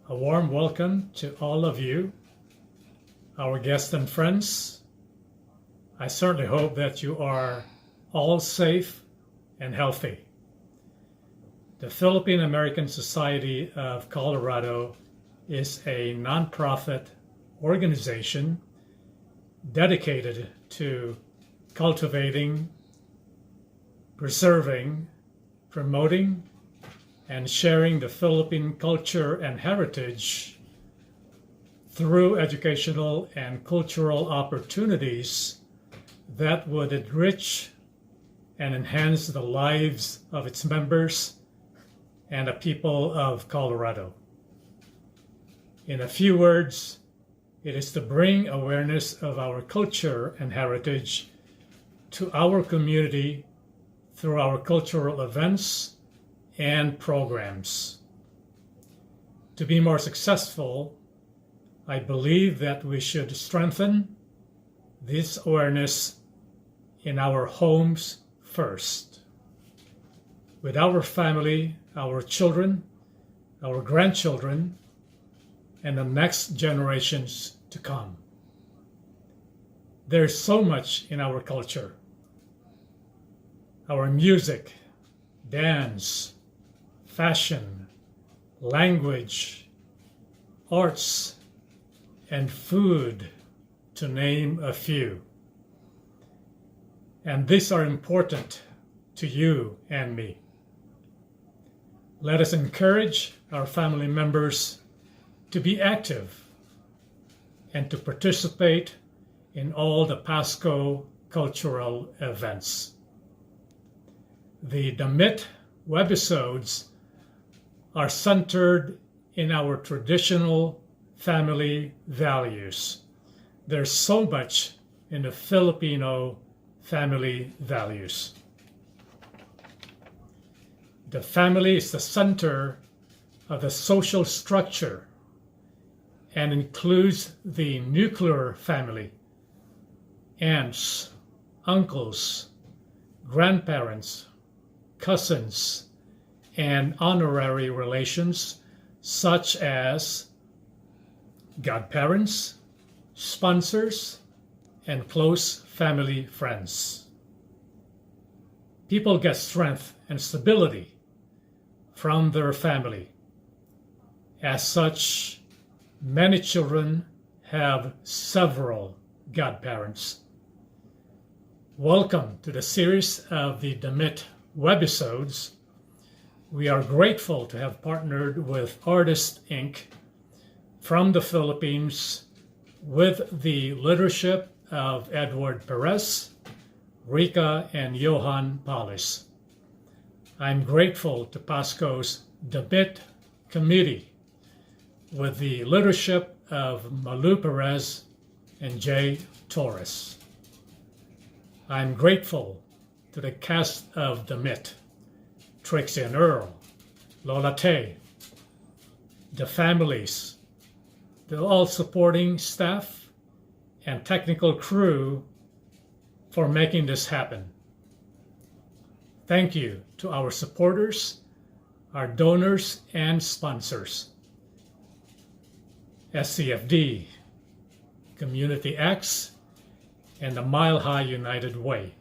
A warm welcome to all of you, our guests and friends. I certainly hope that you are all safe and healthy. The Philippine American Society of Colorado is a nonprofit organization dedicated to cultivating, preserving, promoting, and sharing the Philippine culture and heritage through educational and cultural opportunities that would enrich and enhance the lives of its members and the people of Colorado. In a few words, it is to bring awareness of our culture and heritage to our community through our cultural events and programs. To be more successful, I believe that we should strengthen this awareness in our homes first, with our family, our children, our grandchildren, and the next generations to come. There's so much in our culture. Our music, dance, fashion, language, arts, and food, to name a few. And these are important to you and me. Let us encourage our family members to be active and to participate in all the Pasko cultural events. The Damit webisodes are centered in our traditional family values. There's so much in the Filipino family values. The family is the center of the social structure and includes the nuclear family, aunts, uncles, grandparents, cousins, and honorary relations such as godparents, sponsors, and close family friends. People get strength and stability from their family. As such, many children have several godparents. Welcome to the series of the Damit webisodes. We are grateful to have partnered with Artist Inc. from the Philippines with the leadership of Edward Perez, Rika, and Johan Palis. I'm grateful to Pasko's Damit Committee with the leadership of Malu Perez and Jay Torres. I'm grateful to the cast of Damit, Trixie and Earl, Lola Tay, the families, the all supporting staff and technical crew for making this happen. Thank you to our supporters, our donors, and sponsors. SCFD, Community X, and the Mile High United Way.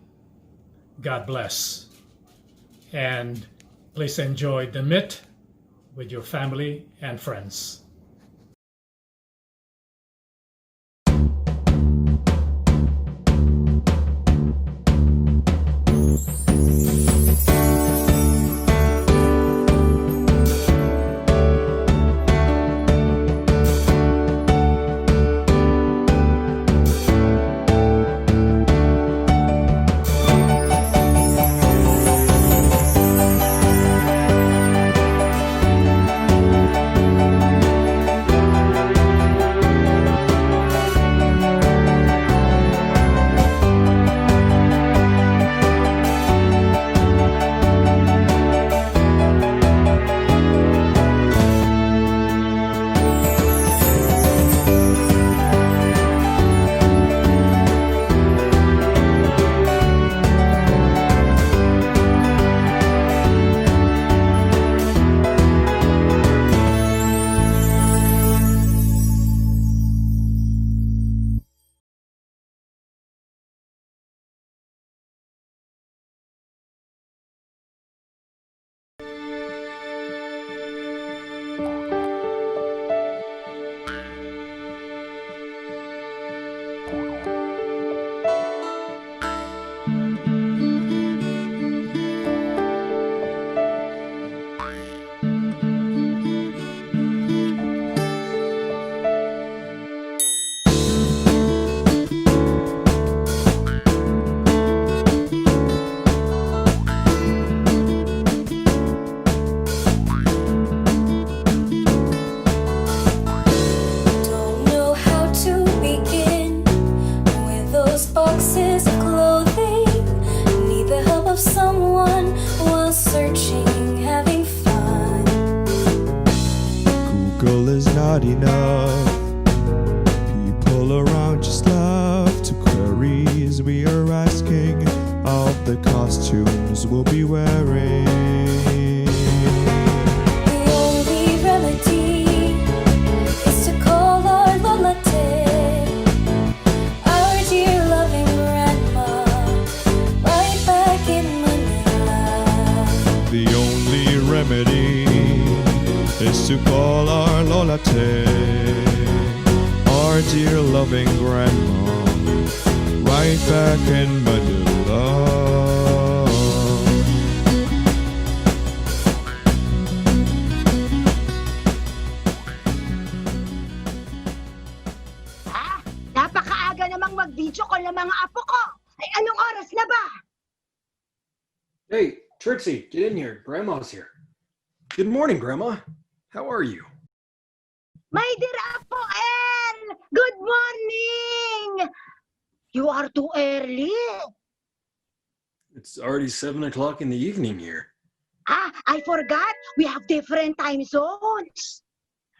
God bless. And please enjoy Damit with your family and friends. not enough. People around just love to queries. We are asking of the costumes we'll be wearing. The only remedy is to call our Lolate, our dear loving grandma, right back in Manila. The only remedy is to call our Lolate, our dear loving grandma, right back in Manila. Napakaaga namang mag-video call ng mga apo ko. Ay, anong oras na ba? Hey, Trixie, get in here. Grandma's here. Good morning, Grandma. How are you? My dear Apo El! Good morning! You are too early. It's already 7 o'clock in the evening here. I forgot. We have different time zones.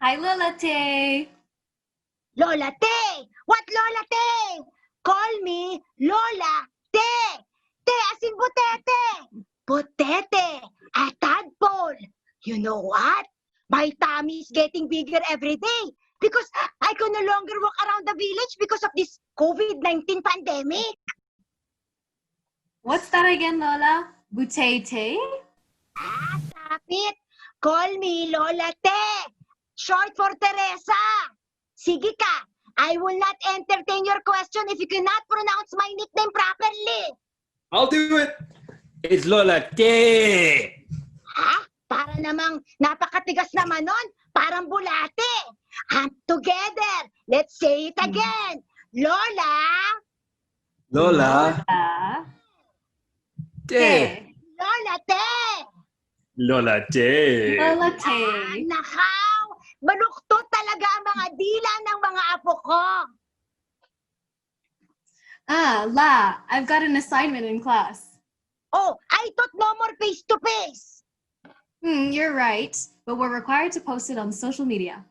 Hi, Lolate. Lola Te! What Lola Te? Call me Lola Te! Te as in butete! Butete! A tadpole! You know what? My tummy is getting bigger every day because I can no longer walk around the village because of this COVID-19 pandemic. What's that again, Lola? Butete? Stop it! Call me Lola Te! Short for Teresa! Sige ka! I will not entertain your question if you cannot pronounce my nickname properly! I'll do it. It's Lola Te. Para namang napakatigas naman nun! Parang bulate! Together! Let's say it again! Lola! Lola Te. Lola Te! Lola Te. Lolate. Nakaw! Baluktot talaga ang mga dila ng mga apo ko! La, I've got an assignment in class. Oh, I thought no more face-to-face! You're right, but we're required to post it on social media.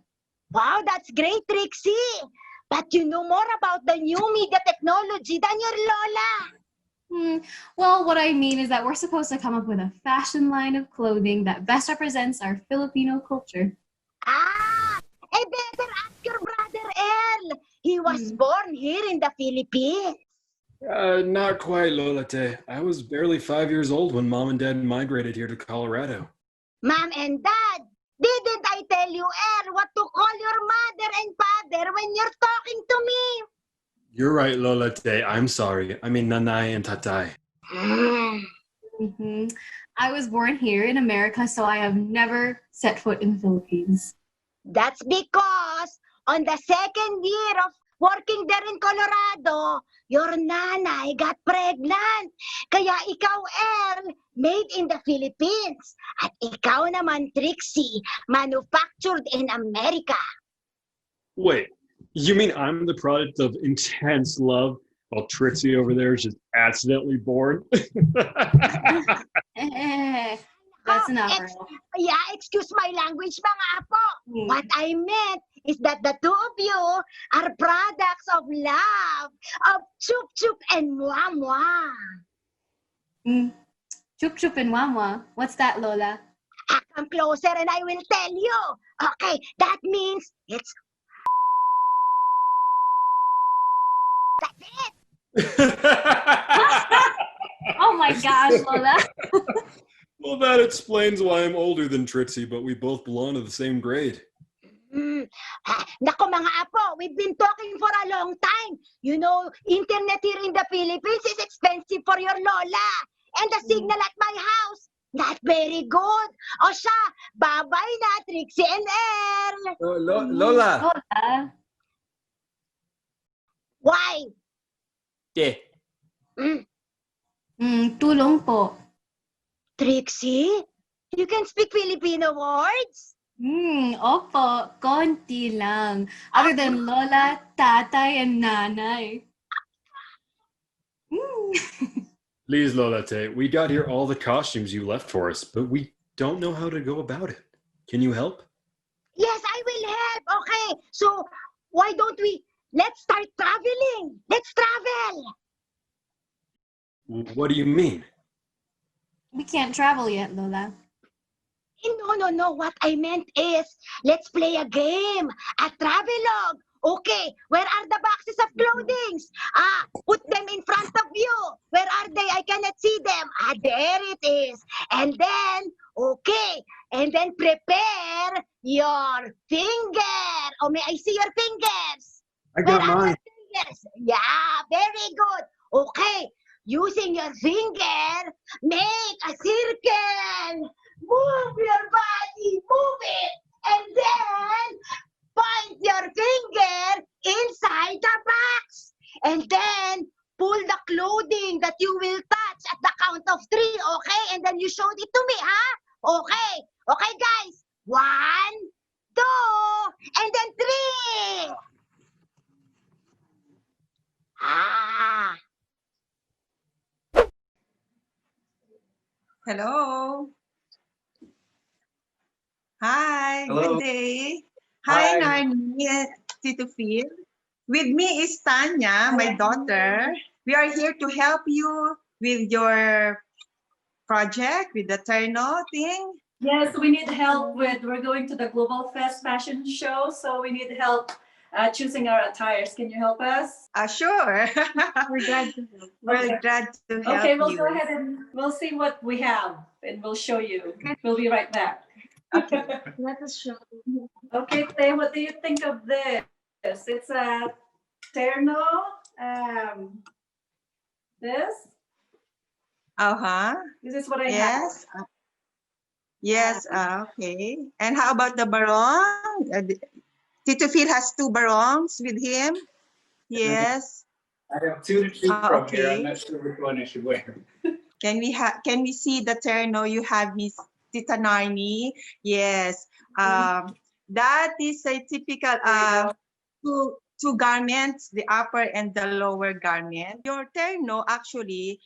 Wow, that's great, Trixie! But you know more about the new media technology than your Lola! Well, what I mean is that we're supposed to come up with a fashion line of clothing that best represents our Filipino culture. Better ask your brother El! He was born here in the Philippines! Not quite, Lola Te. I was barely 5 years old when Mom and Dad migrated here to Colorado. Mom and Dad, didn't I tell you, El, what to call your mother and father when you're talking to me? You're right, Lola Te. I'm sorry. I mean Nanay and Tatay. I was born here in America, so I have never set foot in the Philippines. That's because on the second year of working there in Colorado, your nanay got pregnant. Kaya ikaw, El, made in the Philippines. At ikaw naman, Trixie, manufactured in America. Wait, you mean I'm the product of intense love while Trixie over there is just accidentally born? That's enough, Oh, Earl. Yeah, excuse my language, mga apo. What I meant is that the two of you are products of love, of chup chup and mwah mwah. Chup chup and wamwa. What's that, Lola? Come closer and I will tell you. Okay, that means it's... That's it. Oh my gosh, Lola. Well, that explains why I'm older than Trixie, but we both belong to the same grade. Nako mga apo, we've been talking for a long time. You know, internet here in the Philippines is expensive for your Lola. And the signal at my house, not very good. O siya, bye-bye na, Trixie and Earl. Lola. Lola. Why? Te. Tulong po. Trixie, you can speak Filipino words? Opo, konti lang. Other than Lola, Tatay, and Nanay. Please, Lola Te, we got here all the costumes you left for us, but we don't know how to go about it. Can you help? Yes, I will help. Okay, Okay, so why don't let's start traveling. Let's travel. What do you mean? We can't travel yet, Lola. No. What I meant is, let's play a game, a travelogue. Okay, where are the boxes of clothing? Put them in front of you. Where are they? I cannot see them. There it is. And then, okay, and then prepare your finger. Oh, may I see your fingers? I Where got are mine. your fingers? Yeah, very good. Okay, using your finger, make a circle. Move your body, move it, and then point your finger inside the box. And then pull the clothing that you will touch at the count of 3, okay? And then you showed it to me, huh? Okay. Okay, guys. 1, 2, and then 3. Ah. Hello. Hi, Hello. good day. Hi, Hi. Narni, Tito Phil. With me is Tanya, my daughter. We are here to help you with your project, with the Terno thing. Yes, we need help we're going to the Global Fest fashion show, so we need help choosing our attires. Can you help us? Sure. We're glad to help. We're glad to help Okay, we'll you. go ahead and we'll see what we have and we'll show you. We'll be right back. Okay. Let us show. Okay, Tay, what do you think of this? It's a terno. This Uh-huh. this is what I have. Yes. Yes, okay. And how about the barong? Tito Phil has 2 barongs with him. Yes. I have 2 to choose from here. Okay. I'm not sure which one I should wear. Can we see the terno you have, Miss Tita Narni? Yes. That is a typical two garments, the upper and the lower garment. Your terno actually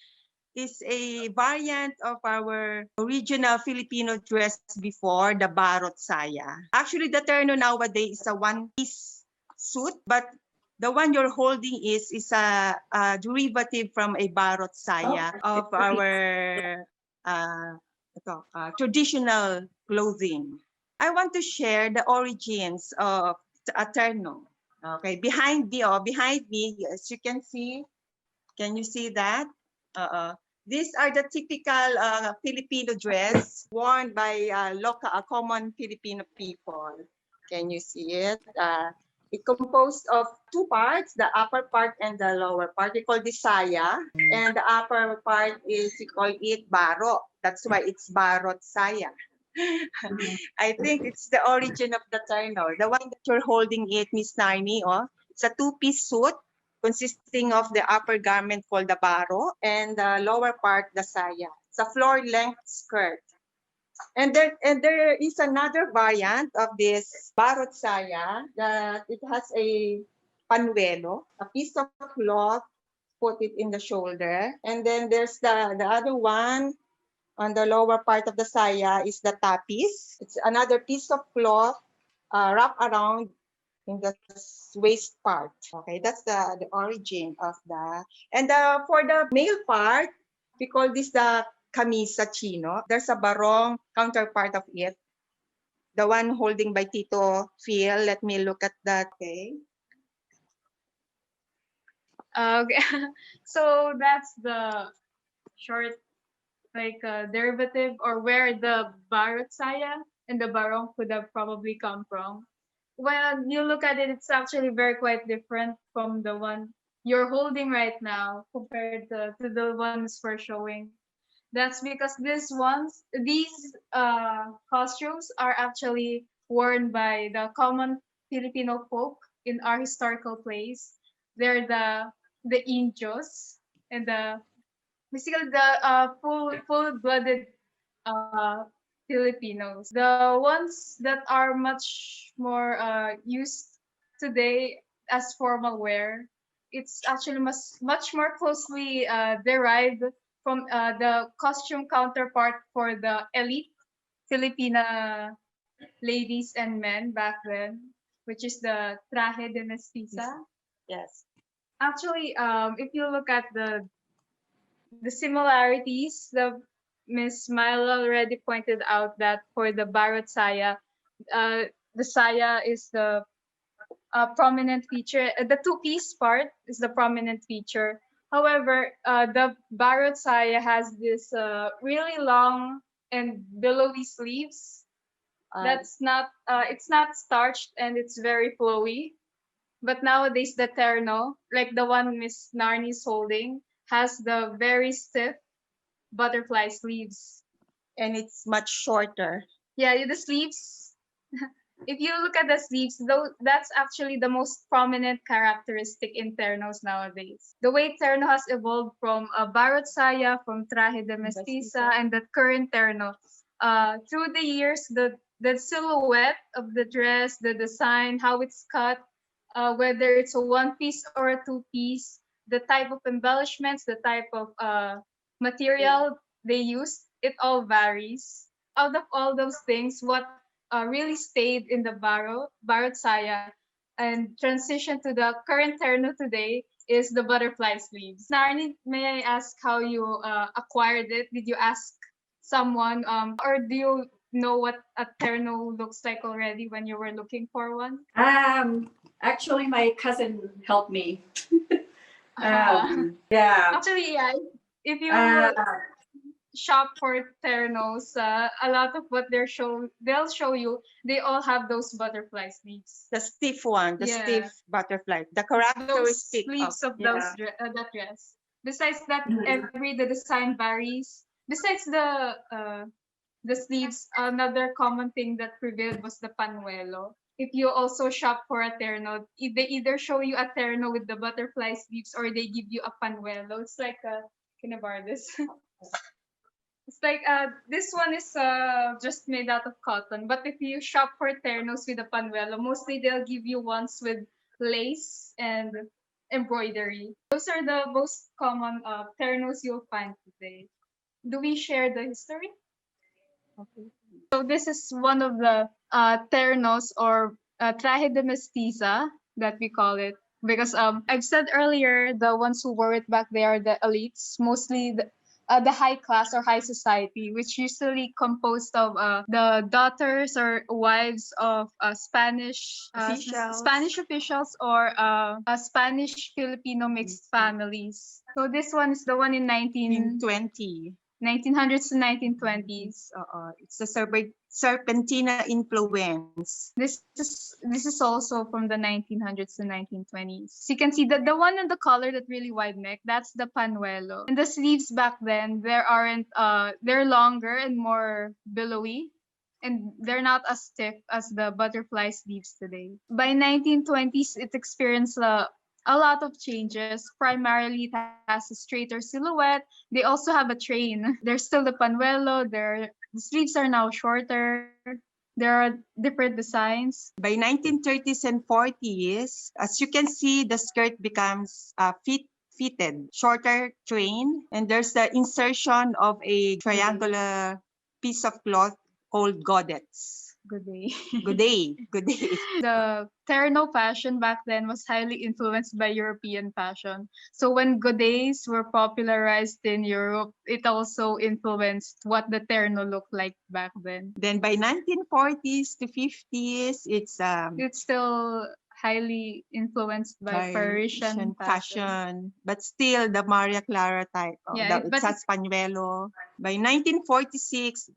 is a variant of our original Filipino dress before, the barot saya. Actually, the terno nowadays is a one-piece suit, but the one you're holding is a derivative from a barot saya of our traditional clothing. I want to share the origins of a terno. Okay, behind me, as you can see, can you see that? These are the typical Filipino dress worn by local, common Filipino people. Can you see it? It composed of 2 parts, the upper part and the lower part. We call this saya, and the upper part is, we call it baro. That's why it's barot saya. I think it's the origin of the terno. The one that you're holding it, Miss Narni, it's a 2-piece suit consisting of the upper garment called the baro and the lower part, the saya. It's a floor-length skirt. And there is another variant of this barot saya that it has a panuelo, a piece of cloth, put it in the shoulder. And then there's the other one on the lower part of the saya is the tapis. It's another piece of cloth wrapped around in the waist part. Okay, that's the origin of the. And for the male part, we call this the camisa chino. There's a barong counterpart of it. The one holding by Tito Phil. Let me look at that. Okay. Okay, so that's the short, derivative, or where the barot saya and the barong could have probably come from. When you look at it, it's actually quite different from the one you're holding right now compared to the ones we're showing. That's because these costumes are actually worn by the common Filipino folk in our historical plays. They're the Indios and basically the full-blooded Filipinos. The ones that are much more used today as formal wear, it's actually much more closely derived from the costume counterpart for the elite Filipina ladies and men back then. which is the traje de mestiza. Yes. Actually, if you look at the similarities, the Miss Mila already pointed out that for the Barot saya, the saya is the prominent feature. The two-piece part is the prominent feature. However, the Barot saya has this really long and billowy sleeves. That's not. It's not starched and it's very flowy. But nowadays, the terno, like the one Miss Narni is holding, has the very stiff butterfly sleeves. And it's much shorter. Yeah, the sleeves. If you look at the sleeves, though, that's actually the most prominent characteristic in ternos nowadays. The way terno has evolved from a barot saya, from traje de mestiza, and the current terno. Through the years, the silhouette of the dress, the design, how it's cut, whether it's a one-piece or a two-piece, the type of embellishments, the type of material they use, it all varies. Out of all those things, what really stayed in the barot saya and transitioned to the current terno today is the butterfly sleeves. Narni, may I ask how you acquired it? Did you ask someone, or do you know what a terno looks like already when you were looking for one? Actually, my cousin helped me. Uh, Yeah. Actually, yeah. If you shop for ternos, a lot of what they'll show you, they all have those butterfly sleeves. The stiff one, the Yeah. stiff butterfly, the Those characteristic sleeves of Yeah. that dress. Besides that, Mhm. the design varies. Besides the sleeves, another common thing that prevailed was the panuelo. If you also shop for a terno, they either show you a terno with the butterfly sleeves or they give you a panuelo. It's like can I borrow this? It's like this one is just made out of cotton. But if you shop for ternos with a panuelo, mostly they'll give you ones with lace and embroidery. Those are the most common ternos you'll find today. Do we share the history? Okay. So this is one of the ternos or traje de mestiza that we call it. Because I've said earlier, the ones who wore it back there are the elites, mostly the high class or high society, which usually composed of the daughters or wives of Spanish officials or Spanish Filipino mixed families. So this one is the one in 1900s to 1920s. It's a Serpentina influence. This is also from the 1900s to 1920s. So you can see that the one in the collar, that really wide neck, that's the panuelo. And the sleeves back then, they're longer and more billowy, and they're not as stiff as the butterfly sleeves today. By 1920s, it experienced a lot of changes. Primarily, it has a straighter silhouette. They also have a train. There's still the panuelo. The sleeves are now shorter. There are different designs. By 1930s and 40s, as you can see, the skirt becomes fitted, shorter train, and there's the insertion of a triangular piece of cloth called godets. Good day. Good day. Good day. The terno fashion back then was highly influenced by European fashion. So when godets were popularized in Europe, it also influenced what the terno looked like back then. Then by 1940s to 50s, it's still highly influenced by Parisian fashion. but still the Maria Clara type. Yeah, It's but a pañuelo. By 1946,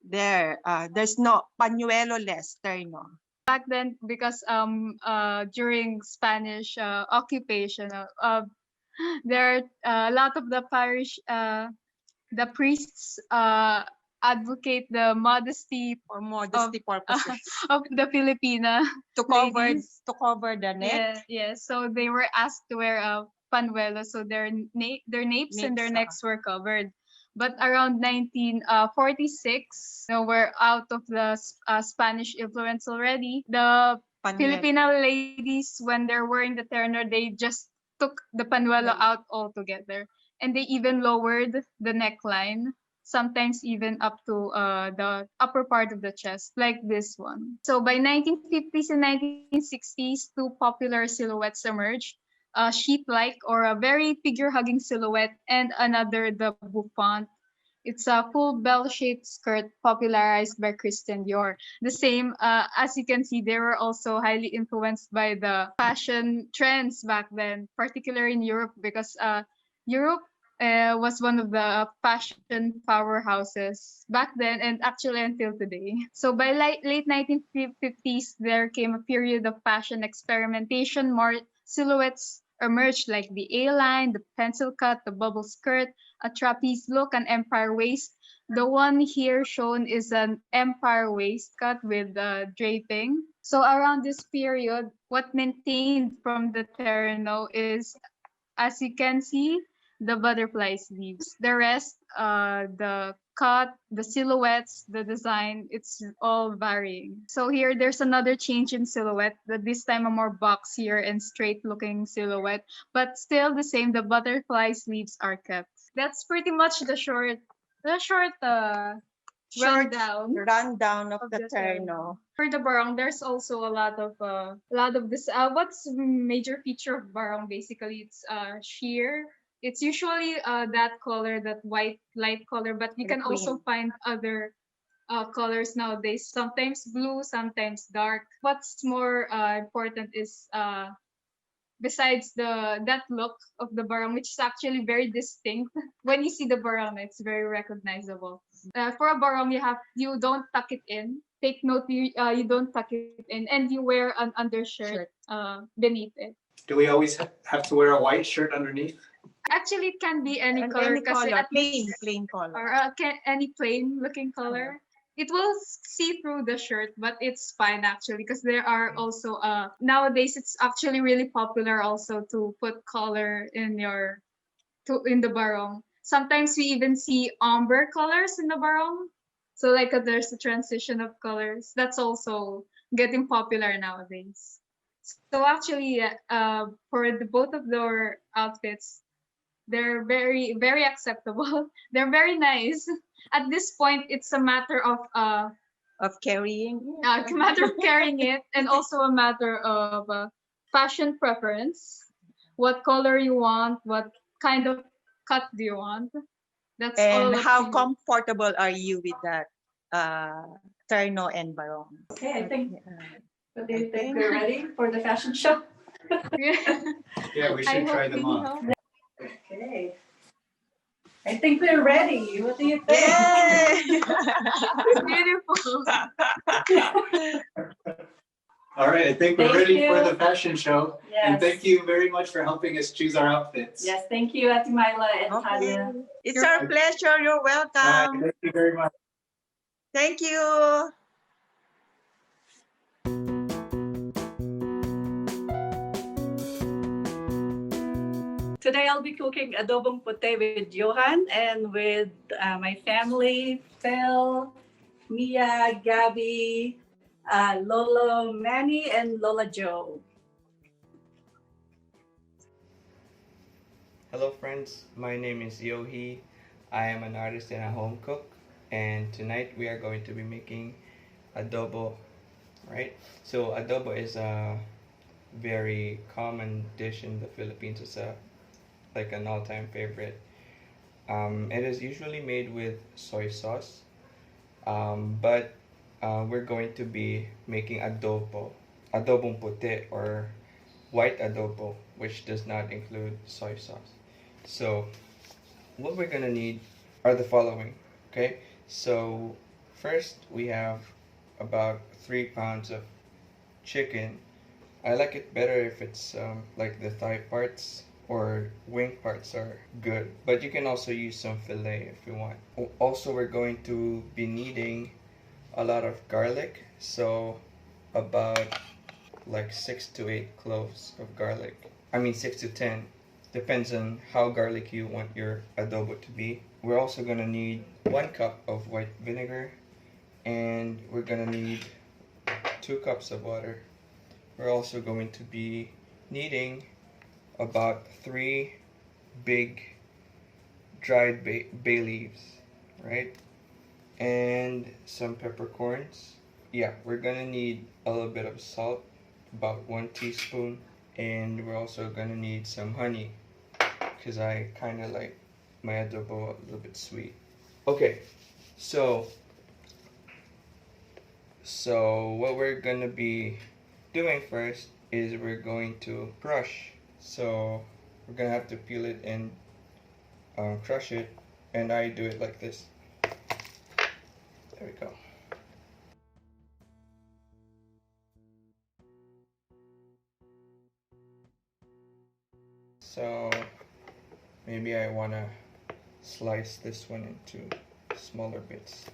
there's no pañuelo-less terno. Back then, because during Spanish occupation, there are a lot of the the priests advocate the modesty For modesty purposes. of the Filipina to cover ladies. the neck. Yeah. So they were asked to wear a panuelo, so their napes and their necks were covered. But around 1946, we're out of the Spanish influence already. The Panuelo. Filipino ladies, when they're wearing the terno, they just took the panuelo out altogether. And they even lowered the neckline. sometimes even up to the upper part of the chest, like this one. So by 1950s and 1960s, two popular silhouettes emerged. A sheep-like or a very figure-hugging silhouette, and another, the bouffant. It's a full bell-shaped skirt popularized by Christian Dior. The same, as you can see, they were also highly influenced by the fashion trends back then, particularly in Europe, because Europe was one of the fashion powerhouses back then and actually until today. So by late 1950s, there came a period of fashion experimentation. More silhouettes emerged, like the A-line, the pencil cut, the bubble skirt, a trapeze look, an empire waist. The one here shown is an empire waist cut with draping. So around this period, what maintained from the terno is, as you can see, the butterfly sleeves. The rest, the cut, the silhouettes, the design, it's all varying. So here, there's another change in silhouette, that this time a more boxier and straight looking silhouette, but still the same, the butterfly sleeves are kept. That's pretty much the short rundown of the terno. For the barong, there's also a lot of this. What's major feature of barong? Basically, it's sheer. It's usually that color, that white light color, but you The can also find other colors nowadays. Sometimes blue, sometimes dark. What's more important is besides that look of the barong, which is actually very distinct. When you see the barong, it's very recognizable. For a barong, you don't tuck it in. Take note, you don't tuck it in, and you wear an undershirt beneath it. Do we always have to wear a white shirt underneath? Actually, it can be any color, kasi at least, plain color. or any plain looking color. It will see through the shirt, but it's fine actually, because there are also nowadays it's actually really popular also to put color in the barong. Sometimes we even see ombre colors in the barong. So like there's a transition of colors. That's also getting popular nowadays. So actually, for both of their outfits, they're very, very acceptable. They're very nice. At this point, it's a matter of carrying. a matter of carrying it, and also a matter of fashion preference. What color you want? What kind of cut do you want? That's all. And up how to you. comfortable are you with that terno and barong? Okay, I think. But do you think we're ready for the fashion show? Yeah, we I should try hope them we on. know. Okay. I think we're ready. What do you think? Yay! Beautiful. All right, I think we're Thank ready for you. the fashion show. And Yes. thank you very much for helping us choose our outfits. Yes, thank you, Ate Myla and Okay. Tanya. It's our pleasure. You're Bye. welcome. Thank you very much. Thank you. Today I'll be cooking adobong puti with Johan and with my family, Phil, Mia, Gabby, Lolo Manny, and Lola Joe. Hello friends, my name is Yohi. I am an artist and a home cook, and tonight we are going to be making adobo, right? So adobo is a very common dish in the Philippines. It's like an all-time favorite. It is usually made with soy sauce, but we're going to be making adobong puti, or white adobo, which does not include soy sauce. So what we're gonna need are the following. Okay, so first we have about 3 pounds of chicken. I like it better if it's like the thigh parts or wing parts are good, but you can also use some fillet if you want. Also, we're going to be needing a lot of garlic, so about like 6 to 8 cloves of garlic. I mean 6 to 10, depends on how garlic you want your adobo to be. We're also gonna need 1 cup of white vinegar, and we're gonna need 2 cups of water. We're also going to be needing about 3 big dried bay leaves, right? And some peppercorns. Yeah, we're gonna need a little bit of salt, about 1 teaspoon, and we're also gonna need some honey, because I kind of like my adobo a little bit sweet. Okay, so what we're gonna be doing first is we're going to crush. So we're gonna have to peel it and crush it, and I do it like this. There we go. So maybe I wanna slice this one into smaller bits.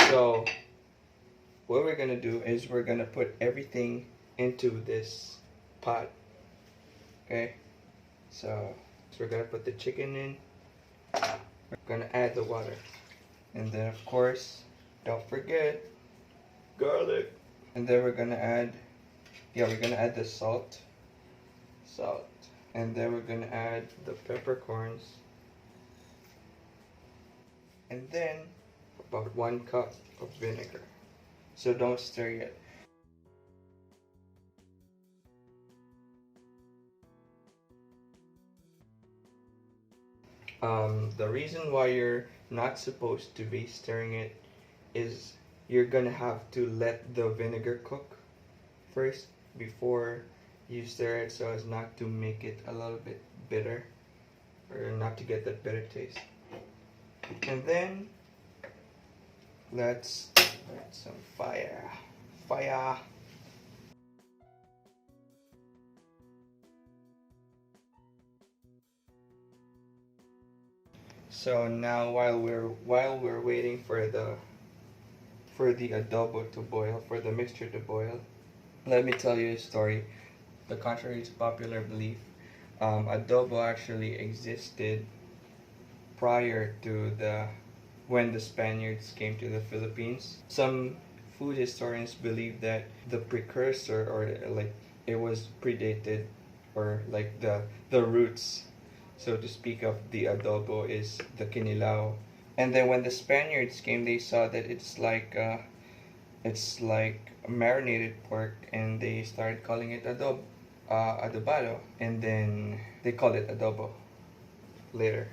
So what we're gonna do is we're gonna put everything into this pot. Okay, so we're gonna put the chicken in. We're gonna add the water, and then of course, don't forget garlic. And then we're gonna add, we're gonna add the salt, and then we're gonna add the peppercorns, and then about 1 cup of vinegar. So don't stir yet. The reason why you're not supposed to be stirring it is you're gonna have to let the vinegar cook first before you stir it, so as not to make it a little bit bitter, or not to get that bitter taste. And then let's add some fire. So now while we're waiting for the adobo to boil, for the mixture to boil, let me tell you a story. The contrary to popular belief, adobo actually existed prior to when the Spaniards came to the Philippines. Some food historians believe that the precursor, or like it was predated, or like the roots, so to speak, of the adobo is the kinilaw. And then when the Spaniards came, they saw that it's like marinated pork, and they started calling it adobado, and then they called it adobo later.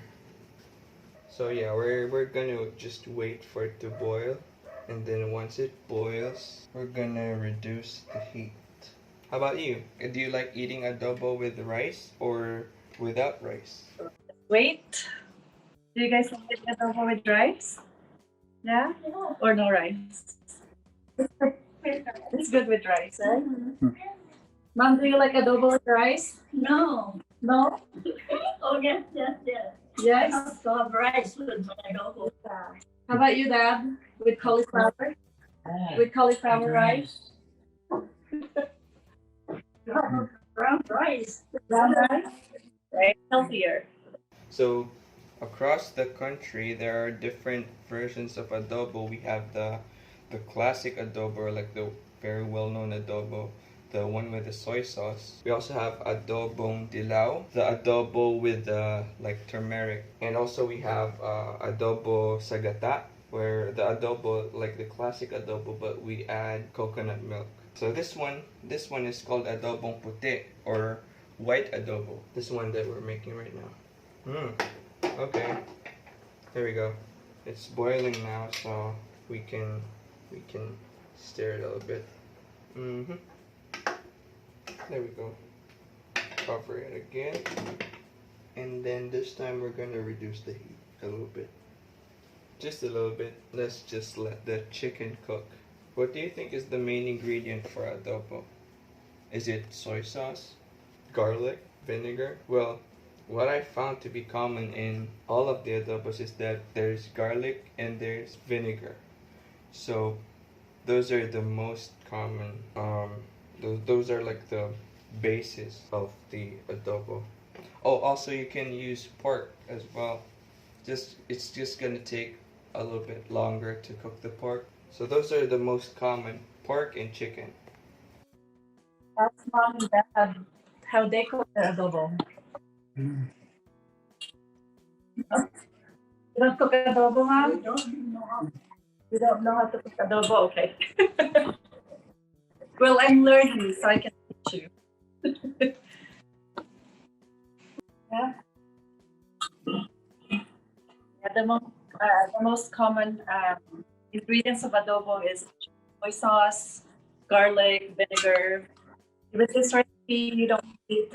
So yeah, we're gonna just wait for it to boil, and then once it boils, we're gonna reduce the heat. How about you? Do you like eating adobo with rice or without rice? Wait. Do you guys like adobo with rice? Yeah? Or no rice? It's good with rice, eh? Mom, do you like adobo with rice? No. No? Oh, yes, yes, yes. Yes? So have rice with my adobo. How about you, Dad? With cauliflower? With cauliflower rice? Brown rice. Brown rice? Right? Healthier. So across the country, there are different versions of adobo. We have the classic adobo, like the very well-known adobo, the one with the soy sauce. We also have adobong dilaw, the adobo with like turmeric, and also we have adobo sagata, where the adobo, like the classic adobo, but we add coconut milk. So this one is called adobong puti, or white adobo. This one that we're making right now. Okay, there we go. It's boiling now, so we can stir it a little bit. There we go. Cover it again, and then this time we're gonna reduce the heat a little bit, just a little bit. Let's just let the chicken cook. What do you think is the main ingredient for adobo? Is it soy sauce, garlic, vinegar? Well, what I found to be common in all of the adobos is that there's garlic and there's vinegar. So those are the most common. Those are like the basis of the adobo. Oh, also you can use pork as well. It's just gonna take a little bit longer to cook the pork. So those are the most common, pork and chicken. mom and dad how they cook the adobo. You don't cook adobo, Mom? You don't know how to cook adobo? Okay. Well, I'm learning, so I can teach you. Yeah. Yeah, the most common ingredients of adobo is soy sauce, garlic, vinegar. With this recipe, you don't need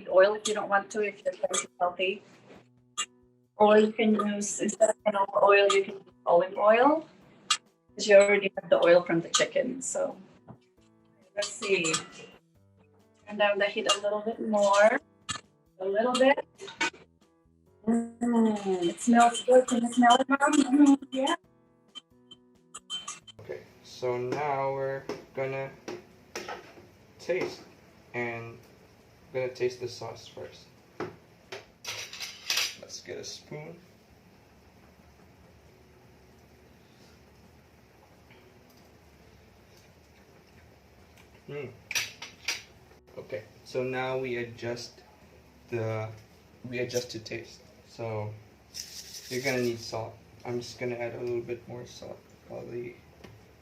oil if you don't want to, if you're trying to be healthy. Or you can use, instead of canola oil, you can use olive oil, because you already have the oil from the chicken. So let's see. Turn down the heat a little bit more. A little bit. It smells good. Can you smell it, Mom? Yeah. Okay, so now we're gonna taste, and we're gonna taste the sauce first. Let's get a spoon. Okay, so now we adjust to taste. So you're gonna need salt. I'm just gonna add a little bit more salt, probably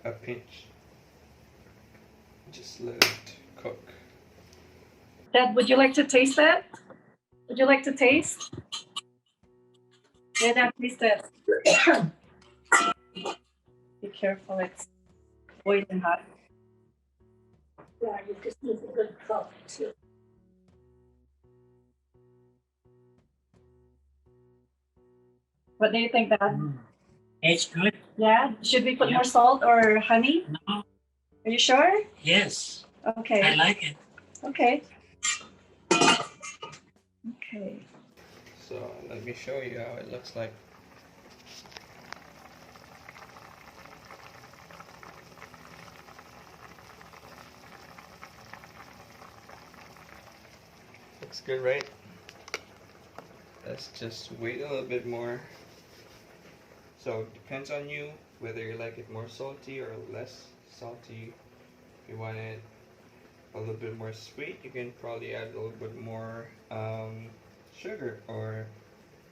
a pinch. Just let it cook. Dad, would you like to taste that? Would you like to taste? Yeah, Dad, taste it. Be careful, it's boiling hot. Yeah, you just need a good cook too. What do you think, Dad? It's good. Yeah? Should we put more salt or honey? No. Are you sure? Yes. Okay. I like it. Okay. Okay. So let me show you how it looks like. Looks good, right? Let's just wait a little bit more. So it depends on you whether you like it more salty or less salty. If you want it a little bit more sweet, you can probably add a little bit more sugar or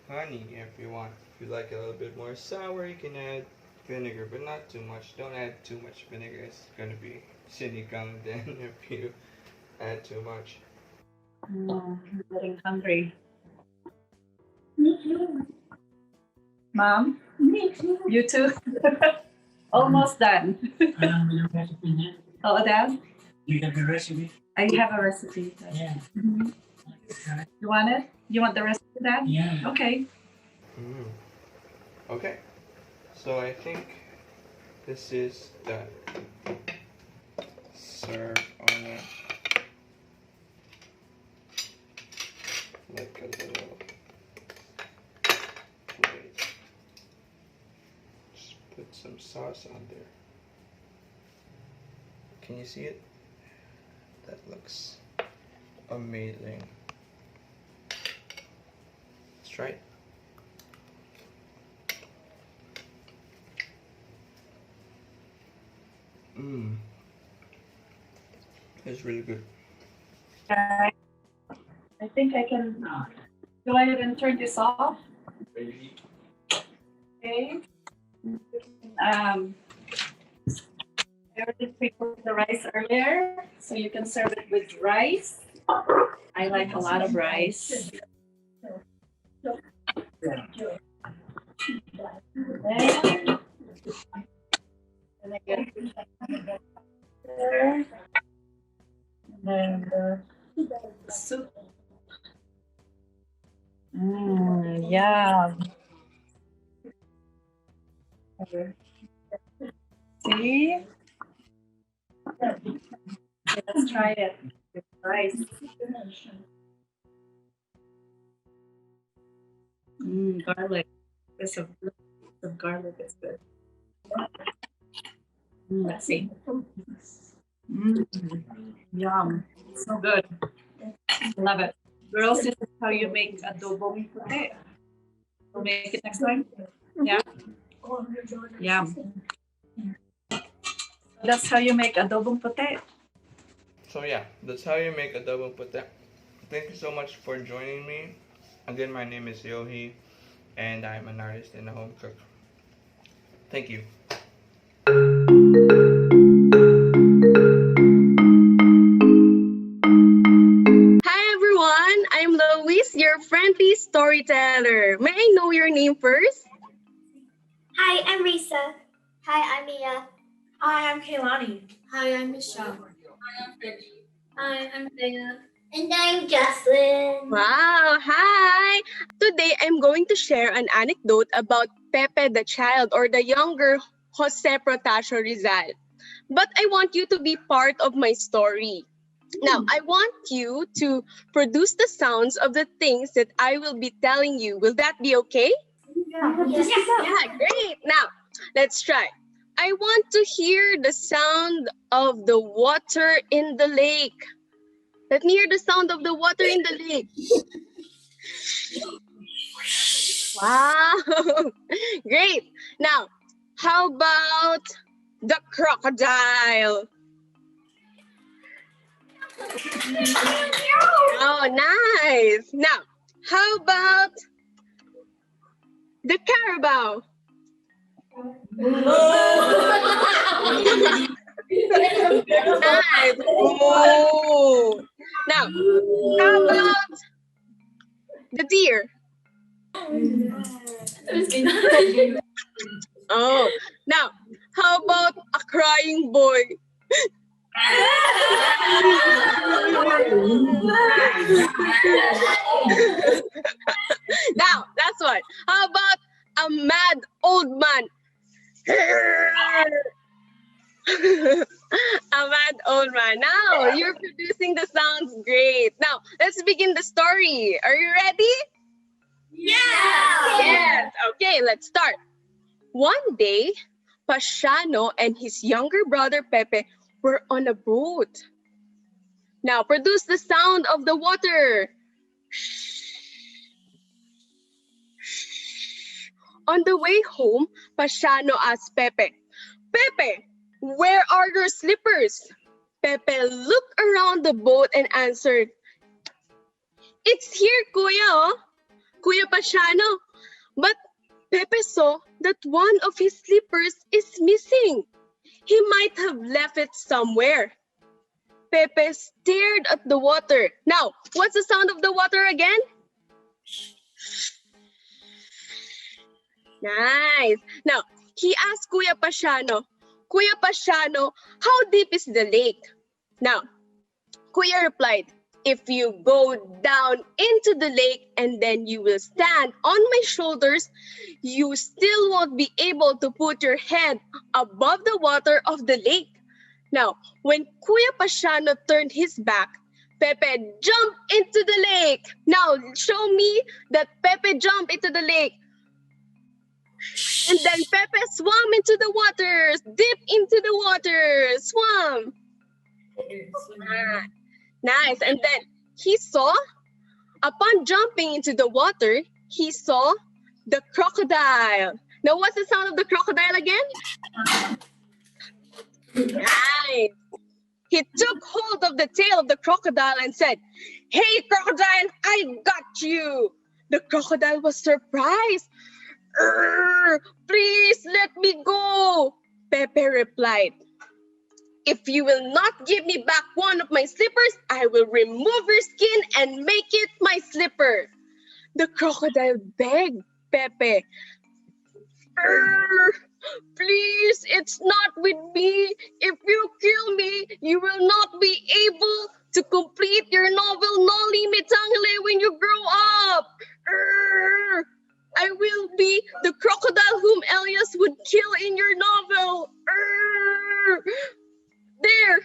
honey if you want. If you like it a little bit more sour, you can add vinegar, but not too much. Don't add too much vinegar. It's gonna be sinigang then if you add too much. I'm getting hungry. Me too. Mom, Me too. you too? Almost done. The recipe now. Oh, Dad? You got the recipe? I have a recipe. Yeah. Mhm. You want it? You want the recipe, Dad? Yeah. Okay. Okay, so I think this is done. Serve on a like a little plate. Just put some sauce on there. Can you see it? That looks amazing. Let's try it. It's really good. I think I can go ahead and turn this off. Okay. I already prepared the rice earlier, so you can serve it with rice. I like a lot of rice. And again, there. And then the soup. Yum. See? Okay, let's try it with rice. Garlic. There's a little bit of garlic. It's good. Let's see. Yum. So good. Love it. Girls, this is how you make adobong puti. We'll make it next time. Yeah? Yum. That's how you make adobong puti. So yeah, that's how you make adobong puti. Thank you so much for joining me. Again, my name is Yohi, and I'm an artist and a home cook. Thank you. Hi everyone, I'm Lois, your friendly storyteller. May I know your name first? Hi, I'm Risa. Hi, I'm Mia. Hi, I'm Kaylani. Hi, I'm Michelle. Hi, I'm Thea. And I'm Jocelyn. Wow, hi! Today I'm going to share an anecdote about Pepe the child or the younger Jose Protasio Rizal. But I want you to be part of my story. Now, I want you to produce the sounds of the things that I will be telling you. Will that be okay? Yes. Yeah, great. Now, let's try. I want to hear the sound of the water in the lake. Let me hear the sound of the water in the lake. Wow. Great. Now, how about the crocodile? Oh, nice. Now, how about the carabao? Nice. Oh. Now, how about the deer? Oh. Now, how about a crying boy? Now, that's one. How about a mad old man? A mad old man. Now, you're producing the sounds great. Now, let's begin the story. Are you ready? Yeah. Yes. Okay, let's start. One day, Pasiano and his younger brother Pepe were on a boat. Now, produce the sound of the water. On the way home, Pasiano asked Pepe, Pepe, where are your slippers? Pepe looked around the boat and answered, It's here, Kuya, oh. Kuya Pasiano. But Pepe saw that one of his slippers is missing. He might have left it somewhere. Pepe stared at the water. Now, what's the sound of the water again? Nice. Now, he asked Kuya Pasiano, Kuya Pasiano, how deep is the lake? Now, Kuya replied, if you go down into the lake and then you will stand on my shoulders, you still won't be able to put your head above the water of the lake. Now, when Kuya Pasiano turned his back, Pepe jumped into the lake. Now, show me that Pepe jumped into the lake. And then Pepe swam into the waters, dipped into the water, swam. Nice. And then he saw, upon jumping into the water, he saw the crocodile. Now, what's the sound of the crocodile again? Nice. He took hold of the tail of the crocodile and said, Hey, crocodile, I got you. The crocodile was surprised. Please let me go. Pepe replied, If you will not give me back one of my slippers, I will remove your skin and make it my slipper. The crocodile begged Pepe, Please, it's not with me. If you kill me, you will not be able to complete your novel Noli Me Tangere when you grow up. I will be the crocodile whom Elias would kill in your novel. There,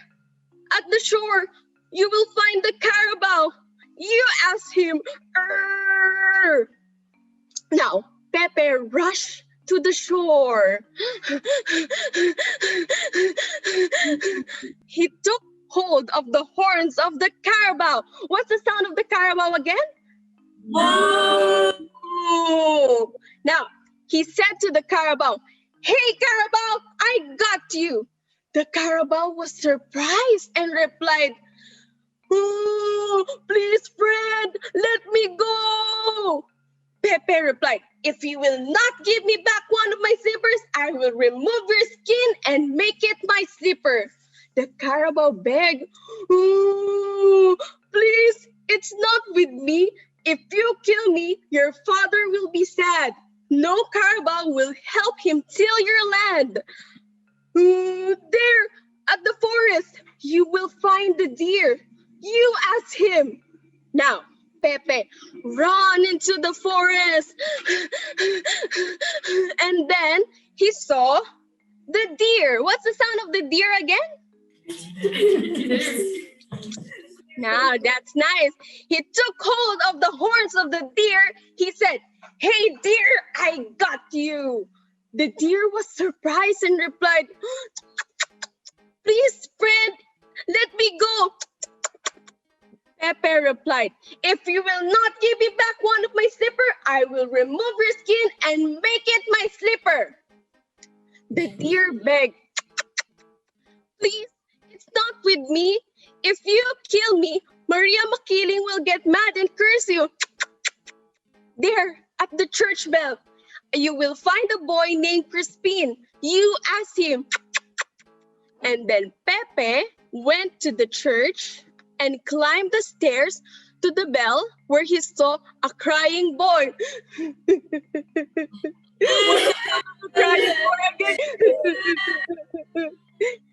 at the shore, you will find the carabao. You ask him. Now, Pepe rushed to the shore. He took hold of the horns of the carabao. What's the sound of the carabao again? Moo! Now, he said to the carabao, Hey, carabao, I got you. The Carabao was surprised and replied, "Oh, please, friend, let me go." Pepe replied, "If you will not give me back one of my slippers, I will remove your skin and make it my slipper." The Carabao begged, "Oh, please, it's not with me. If you kill me, your father will be sad. No Carabao will help him till your land. There, at the forest, you will find the deer. You ask him." Now, Pepe ran into the forest. And then he saw the deer. What's the sound of the deer again? Now, that's nice. He took hold of the horns of the deer. He said, "Hey, deer, I got you." The deer was surprised and replied, "Please, friend, let me go." Pepe replied, "If you will not give me back one of my slipper, I will remove your skin and make it my slipper." The deer begged, "Please, it's not with me. If you kill me, Maria Makiling will get mad and curse you. There, at the church bell, you will find a boy named Crispin. You ask him." And then Pepe went to the church and climbed the stairs to the bell, where he saw a crying boy. Crying boy again.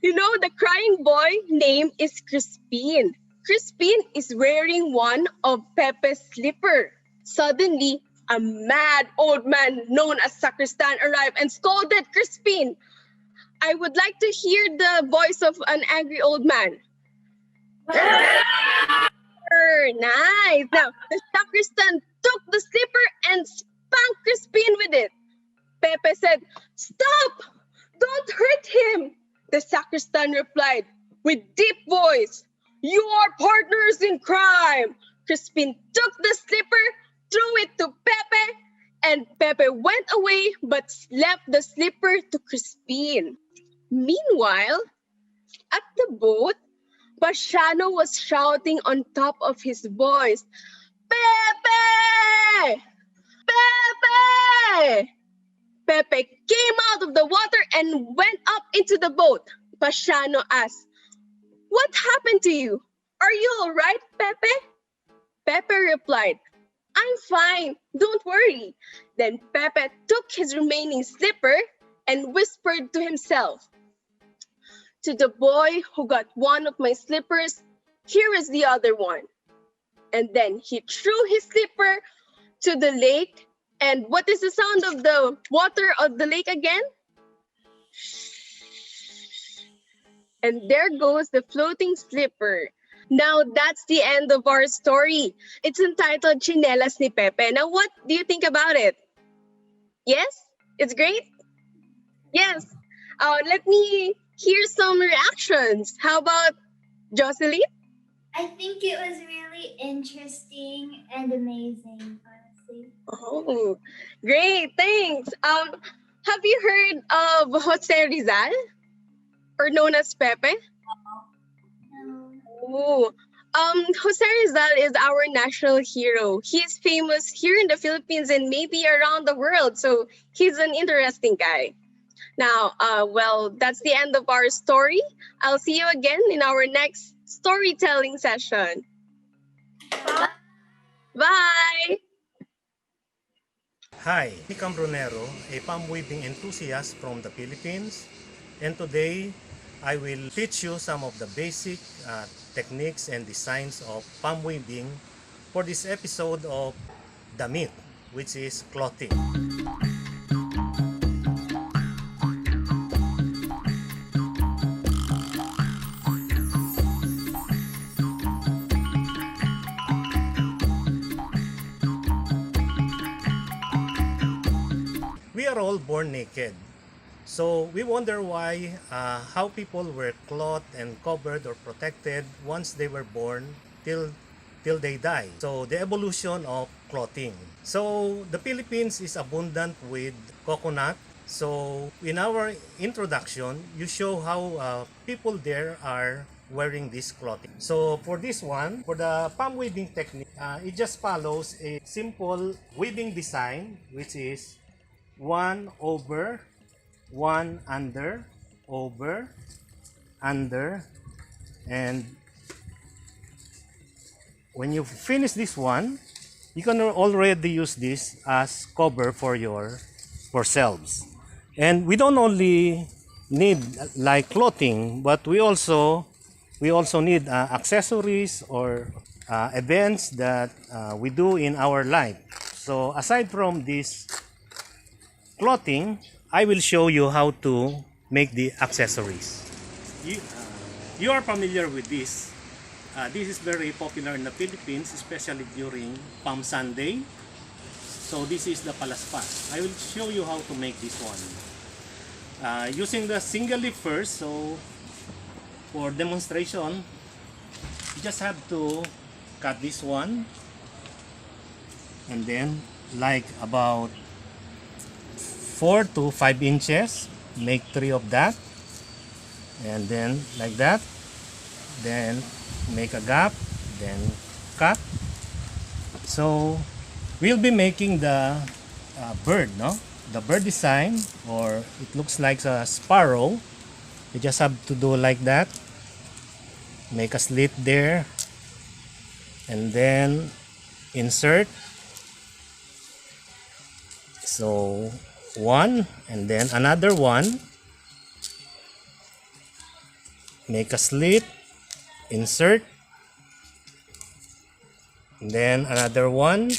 You know, the crying boy name is Crispin. Crispin is wearing one of Pepe's slipper. Suddenly, a mad old man known as Sacristan arrived and scolded Crispin. I would like to hear the voice of an angry old man. Nice. Now, the sacristan took the slipper and spanked Crispin with it. Pepe said, "Stop! Don't hurt him." The sacristan replied with deep voice, "You are partners in crime." Crispin took the slipper, threw it to Pepe, and Pepe went away but left the slipper to Crispin. Meanwhile, at the boat, Pasiano was shouting on top of his voice, "Pepe! Pepe!" Pepe came out of the water and went up into the boat. Pasiano asked, "What happened to you? Are you all right, Pepe?" Pepe replied, "I'm fine, don't worry." Then Pepe took his remaining slipper and whispered to himself, "To the boy who got one of my slippers, here is the other one." And then he threw his slipper to the lake. And what is the sound of the water of the lake again? And there goes the floating slipper. Now that's the end of our story. It's entitled Chinelas ni Pepe. Now what do you think about it? Yes? It's great? Yes. Let me hear some reactions. How about Jocelyn? I think it was really interesting and amazing, honestly. Oh, great. Thanks. Have you heard of Jose Rizal? Or known as Pepe? No. Oh, Jose Rizal is our national hero. He's famous here in the Philippines and maybe around the world. So he's an interesting guy. Now, well, that's the end of our story. I'll see you again in our next storytelling session. Bye! Hi, I'm Cambronero, a palm weaving enthusiast from the Philippines. And today, I will teach you some of the basic techniques and designs of palm weaving for this episode of Damit, which is clothing. We are all born naked. So we wonder why, how people were clothed and covered or protected once they were born till they die. So the evolution of clothing. So the Philippines is abundant with coconut, So in our introduction, you show how people there are wearing this clothing. So for this one, for the palm weaving technique, it just follows a simple weaving design, which is 1 over, 1 under, over, under, and when you finish this one, you can already use this as cover for your shelves. And we don't only need like clothing, but we also need accessories or events that we do in our life. So aside from this clothing, I will show you how to make the accessories. You are familiar with this. This is very popular in the Philippines, especially during Palm Sunday. So this is the palaspas. I will show you how to make this one. Using the single leaf first, so for demonstration, you just have to cut this one and then like about 4 to 5 inches, make 3 of that, and then like that, then make a gap, then cut. So we'll be making the bird, no? The bird design, or it looks like a sparrow. You just have to do like that, make a slit there, and then insert. So one, and then another one, make a slit, insert, and then another one,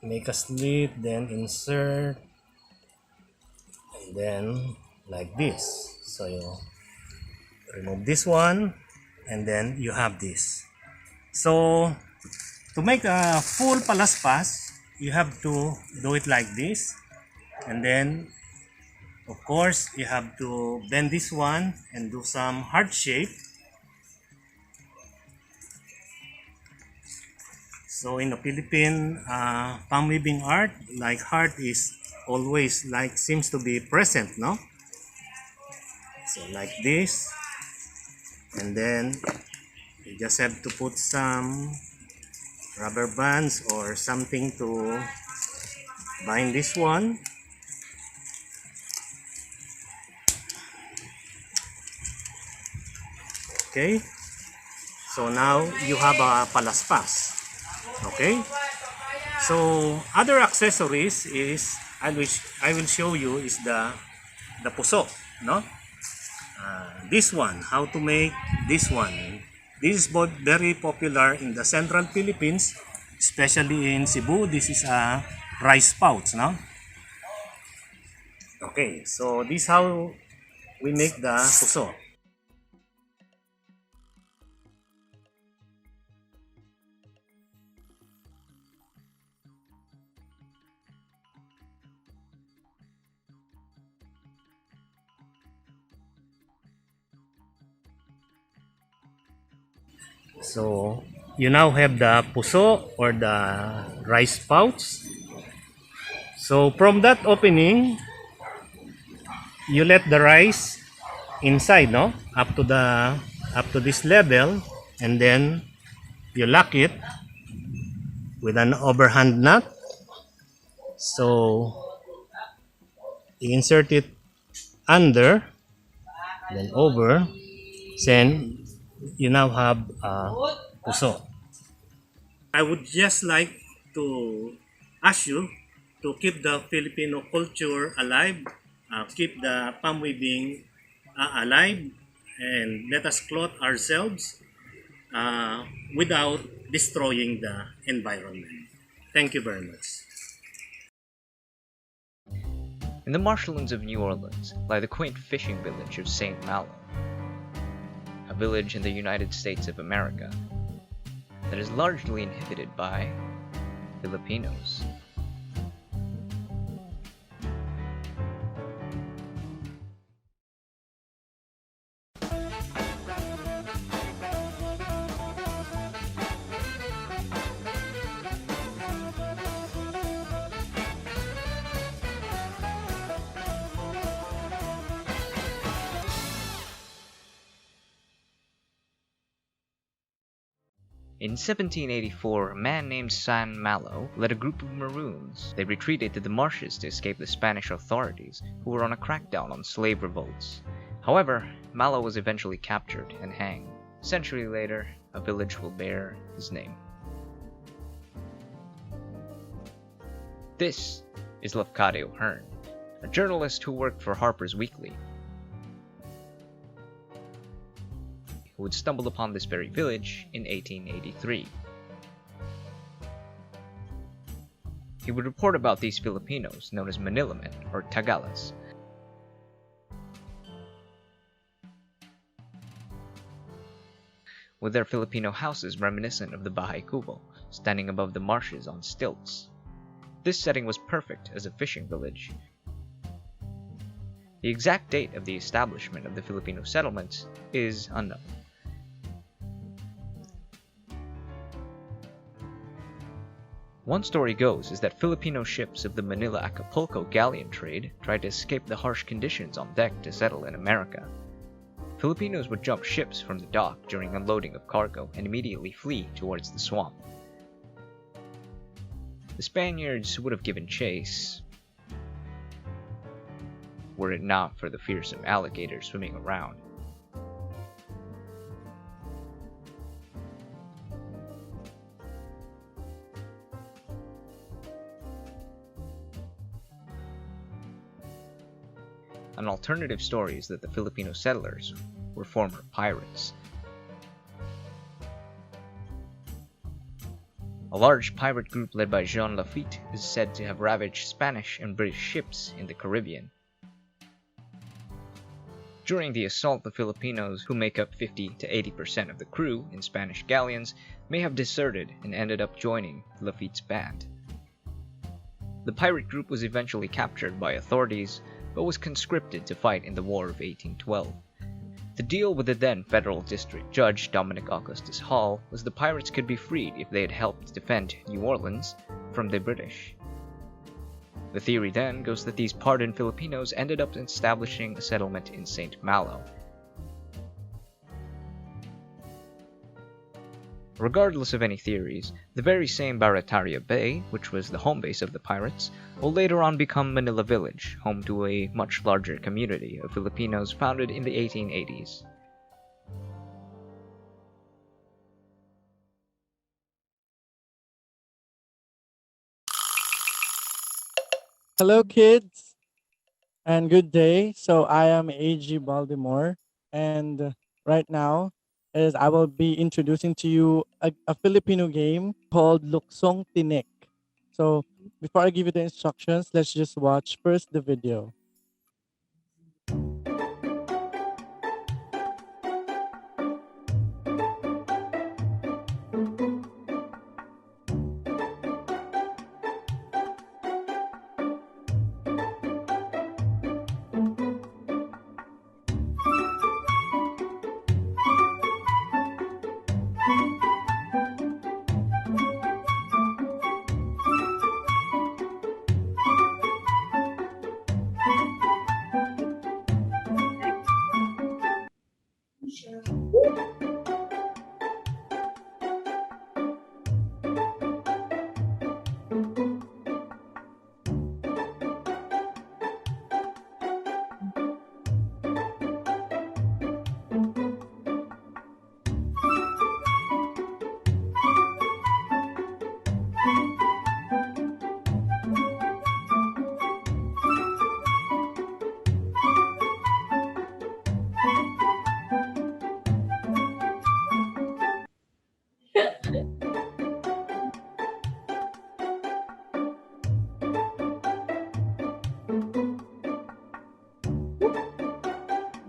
make a slit, then insert, and then like this. So you remove this one, and then you have this. So to make a full palaspas, you have to do it like this, and then of course you have to bend this one and do some heart shape. So in the Philippine palm weaving art, like heart is always like seems to be present, no? So like this, and then you just have to put some rubber bands or something to bind this one. Okay, so now you have a palaspas. Okay, so other accessories is I will show you is the puso, no? This one, how to make this one. This is both very popular in the central Philippines, especially in Cebu. This is a rice pouch, no? Okay, so this is how we make the puso. So you now have the puso or the rice pouch. So from that opening, you let the rice inside, no? Up to this level, and then you lock it with an overhand nut. So you insert it under, then over, then you now have puso. I would just like to ask you to keep the Filipino culture alive, keep the palm weaving alive, and let us clothe ourselves without destroying the environment. Thank you very much. In the marshlands of New Orleans lie the quaint fishing village of St. Malo, a village in the United States of America that is largely inhabited by Filipinos. In 1784, a man named San Malo led a group of Maroons. They retreated to the marshes to escape the Spanish authorities, who were on a crackdown on slave revolts. However, Malo was eventually captured and hanged. A century later, a village will bear his name. This is Lafcadio Hearn, a journalist who worked for Harper's Weekly, who had stumbled upon this very village in 1883. He would report about these Filipinos known as Manilamen or Tagalas. With their Filipino houses reminiscent of the Bahay Kubo, standing above the marshes on stilts. This setting was perfect as a fishing village. The exact date of the establishment of the Filipino settlements is unknown. One story goes is that Filipino ships of the Manila-Acapulco galleon trade tried to escape the harsh conditions on deck to settle in America. Filipinos would jump ships from the dock during unloading of cargo and immediately flee towards the swamp. The Spaniards would have given chase, were it not for the fearsome alligators swimming around. An alternative story is that the Filipino settlers were former pirates. A large pirate group led by Jean Lafitte is said to have ravaged Spanish and British ships in the Caribbean. During the assault, the Filipinos, who make up 50 to 80% of the crew in Spanish galleons, may have deserted and ended up joining Lafitte's band. The pirate group was eventually captured by authorities, but was conscripted to fight in the War of 1812. The deal with the then federal district judge Dominic Augustus Hall was the pirates could be freed if they had helped defend New Orleans from the British. The theory then goes that these pardoned Filipinos ended up establishing a settlement in St. Malo. Regardless of any theories, the very same Barataria Bay, which was the home base of the pirates, will later on become Manila Village, home to a much larger community of Filipinos founded in the 1880s. Hello, kids, and good day. So I am A.G. Baltimore, and right now I will be introducing to you a Filipino game called Luksong Tinik. So before I give you the instructions, let's just watch first the video.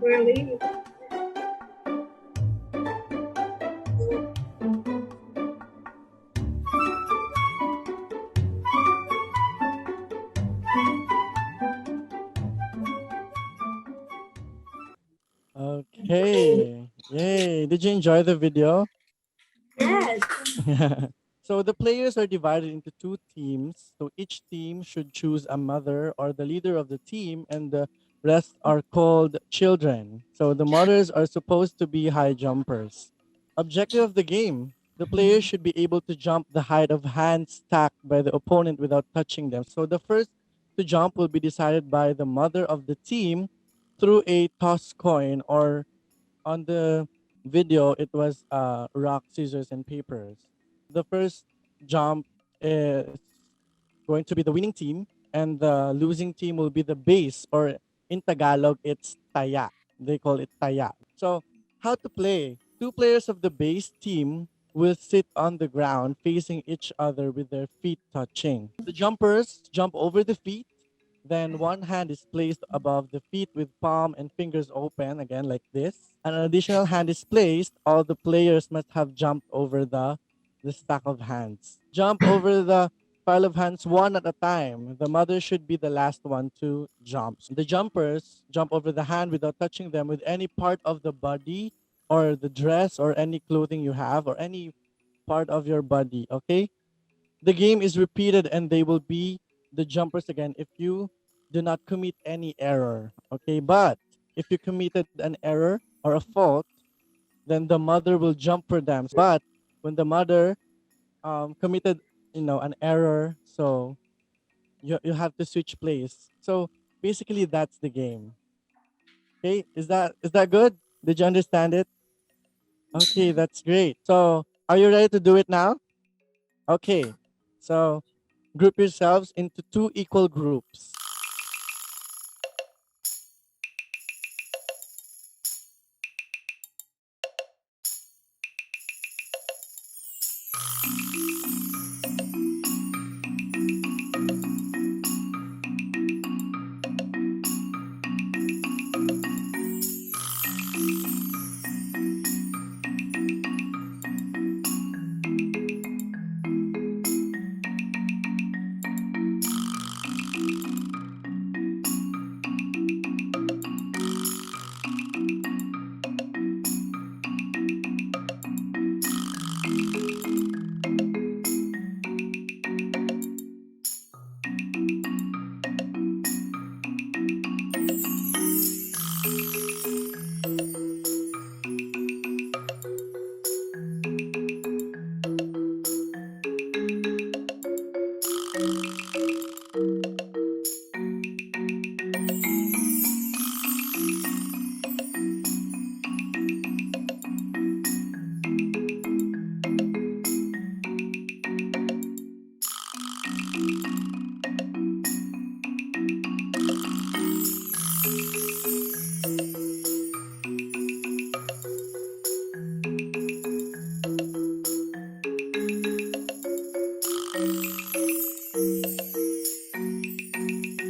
Really? Okay, yay! Did you enjoy the video? Yes. So the players are divided into two teams. So each team should choose a mother or the leader of the team, and the rest are called children. So the mothers are supposed to be high jumpers. Objective of the game: The player should be able to jump the height of hands stacked by the opponent without touching them. So the first to jump will be decided by the mother of the team through a toss coin, or on the video it was rock, scissors, and papers. The first jump is going to be the winning team, and the losing team will be the base, or in Tagalog it's taya. They call it taya. So how to play? Two players of the base team will sit on the ground facing each other with their feet touching. The jumpers jump over the feet. Then one hand is placed above the feet with palm and fingers open, again like this. An additional hand is placed. All the players must have jumped over the stack of hands. Jump over the pile of hands one at a time. The mother should be the last one to jump. The jumpers jump over the hand without touching them with any part of the body, or the dress, or any clothing you have, or any part of your body, okay? The game is repeated and they will be the jumpers again if you do not commit any error, okay? But if you committed an error or a fault, then the mother will jump for them. But when the mother committed, an error, so you have to switch place. So basically that's the game. Okay, is that good? Did you understand it? Okay, that's great. So are you ready to do it now? Okay, so group yourselves into 2 equal groups.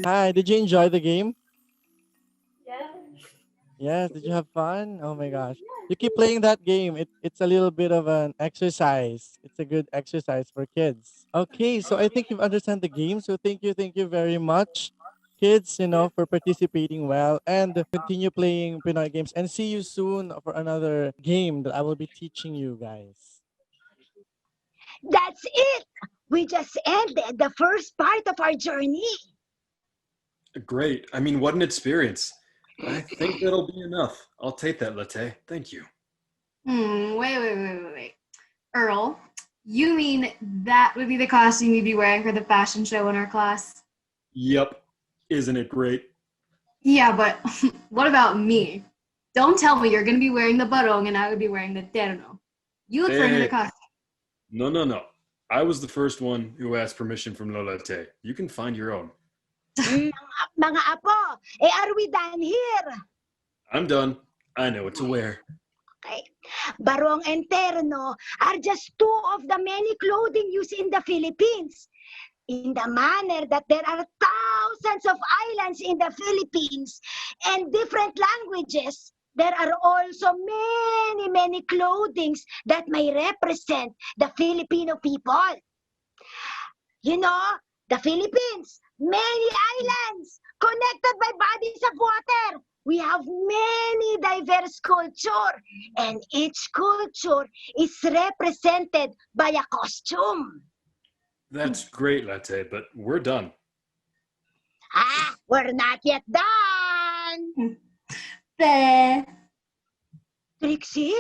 Hi, did you enjoy the game? Yeah. Yes, did you have fun? Oh my gosh. You keep playing that game. It's a little bit of an exercise. It's a good exercise for kids. Okay, so I think you've understand the game. So thank you very much, kids, for participating well, and continue playing Pinoy games, and see you soon for another game that I will be teaching you guys. That's it. We just ended the first part of our journey. Great. I mean, what an experience. I think that'll be enough. I'll take that, Latte. Thank you. Wait. Earl, you mean that would be the costume you'd be wearing for the fashion show in our class? Yep. Isn't it great? Yeah, but what about me? Don't tell me you're going to be wearing the barong and I would be wearing the terno. You look for another costume. No. I was the first one who asked permission from Lola Te. You can find your own. Mga apo, are we done here? I'm done. I know what to wear. Okay. Barong and terno are just 2 of the many clothing used in the Philippines. In the manner that there are thousands of islands in the Philippines and different languages, there are also many clothings that may represent the Filipino people. The Philippines, many islands connected by bodies of water. We have many diverse culture, and each culture is represented by a costume. That's great, Latte, but we're done. We're not yet done. Trixie,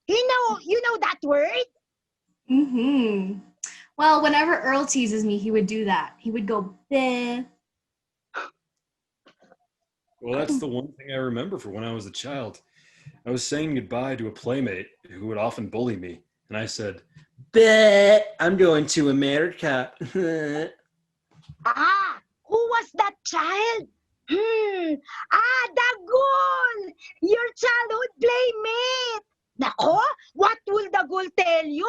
you know that word? Mm-hmm. Well, whenever Earl teases me, he would do that. He would go, bleh. Well, that's the one thing I remember from when I was a child. I was saying goodbye to a playmate who would often bully me, and I said, "Bet I'm going to America." Ah, who was that child? Dagul! Your childhood playmate! Nako, what will Dagul tell you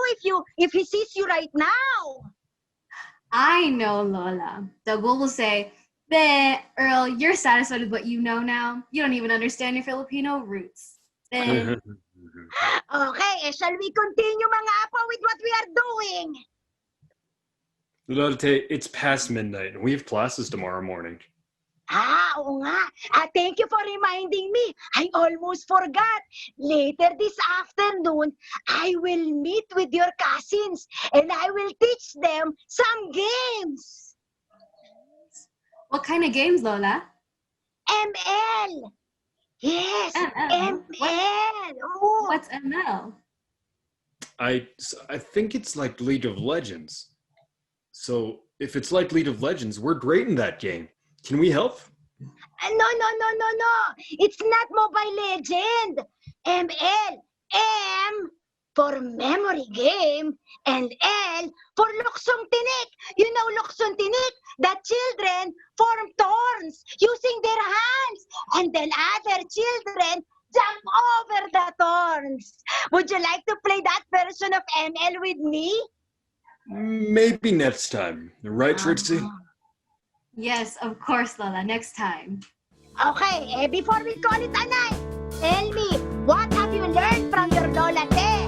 if he sees you right now? I know, Lola. Dagul will say, bleh, Earl, you're satisfied with what you know now. You don't even understand your Filipino roots. Bleh. Okay, shall we continue mga apo with what we are doing? Lotte, it's past midnight, and we have classes tomorrow morning. Oo nga. Thank you for reminding me. I almost forgot. Later this afternoon, I will meet with your cousins and I will teach them some games. What kind of games, Lola? ML. Yes, ML. ML. Oh. What's ML? I think it's like League of Legends. So if it's like League of Legends, we're great in that game. Can we help? No. It's not Mobile Legend. ML. M for memory game and L for luksong tinik. You know luksong tinik? The children form thorns using their hands and then other children jump over the thorns. Would you like to play that version of ML with me? Maybe next time. Right, Trixie? Yes, of course, Lola. Next time. Okay, before we call it a night, tell me, what have you learned from your Lola Te?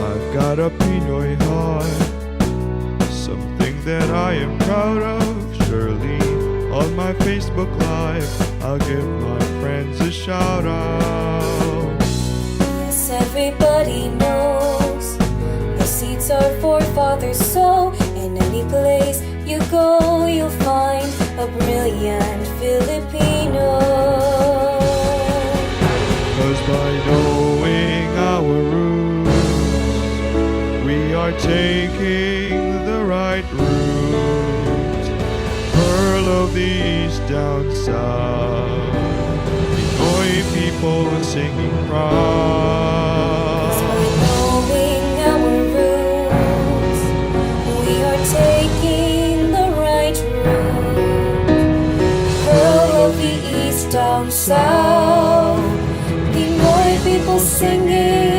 I've got a Pinoy heart, something that I am proud of. Surely on my Facebook Live, I'll give my friends a shout out. Yes, everybody knows the seeds our forefathers sow. In any place you go, you'll find a brilliant Filipino. 'Cause by knowing our roots, we are taking the right route. Pearl of the East down south, Pinoy people singing proud. Knowing our roots, we are taking the right route. Pearl of the East down south, Pinoy people singing